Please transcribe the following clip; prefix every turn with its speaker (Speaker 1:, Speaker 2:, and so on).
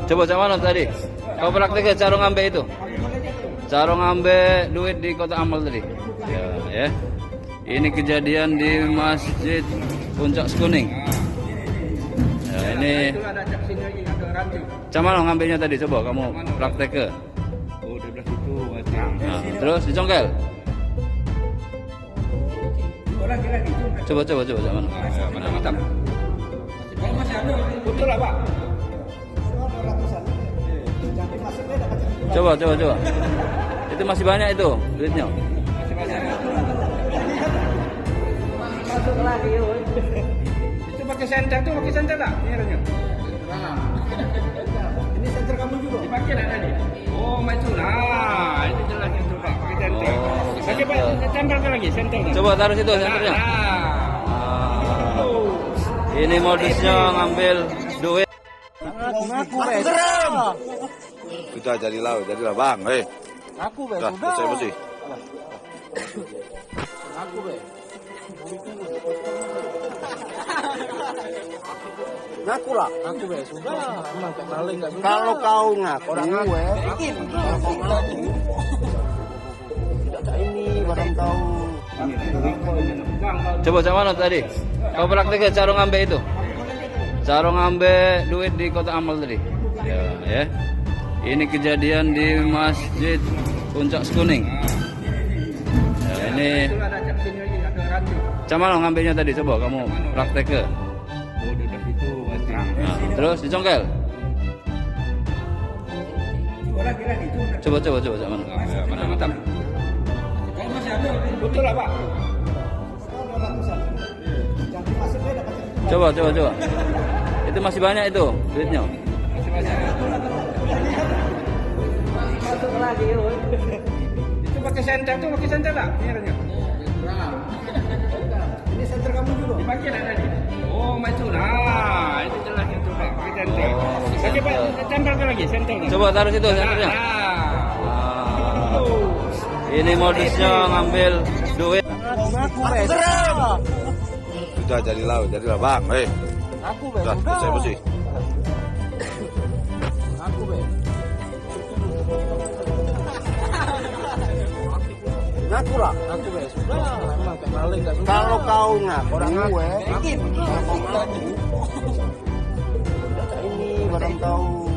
Speaker 1: Coba cak mana tadi? Kau praktek cara ngambil itu? Cara ngambil duit di Kota Amal tadi? Ya. Ini kejadian di Masjid Puncak Sekuning. Ya, ini. Cak mana ngambilnya tadi? Coba kamu praktek ke.
Speaker 2: Oh, di belah situ.
Speaker 1: Nah, terus dicongkel. Coba cak mana?
Speaker 2: Mantap. Betul lah, Pak.
Speaker 1: Coba. Itu masih banyak itu duitnya.
Speaker 2: Masuk lagi, itu pakai senter tuh, pakai senter tak? Ini senter kamu juga? Dipakai lah tadi. Oh, macam lah. Itu jelas itu Pak, pakai senter. Pakai Pak, tempelkan lagi senternya.
Speaker 1: Coba taruh situ senternya. Ini modusnya ngambil duit.
Speaker 3: Ngaku
Speaker 4: Sudah jadilah bang,
Speaker 3: Ngaku
Speaker 4: sudah selesai bersih.
Speaker 3: Ngaku sudah. Kalau kau ngaku orang gue, tidak ada ini barang tahu.
Speaker 1: Coba cak mana tadi? Kau praktek cara ngambil itu? Cara ngambil duit di Kota Amal tadi? Ya. Ini kejadian di Masjid Puncak Sekuning. Ya, ini. Cak mana ngambilnya tadi? Coba kamu praktek ke.
Speaker 2: Oh, di belah situ.
Speaker 1: Nah, terus dicongkel. Coba cak mana?
Speaker 2: Mantap. Betul lah, Pak.
Speaker 1: Coba. Itu masih banyak itu duitnya.
Speaker 2: Masuk lagi, itu pakai senter tuh, pakai senter tak? Ini senter kamu juga? Dipakai lah tadi. Oh, macam lah. Itu jelas itu Pak, pakai senter. Pakai Pak, tempelkan lagi senternya.
Speaker 1: Coba taruh situ senternya. Ini modusnya ngambil duit.
Speaker 4: Sudah jadilah bang, sudah selesai bersih.
Speaker 3: Ngaku sudah. Kalau kau ngaku orang gue, tidak ada ini barang tahu.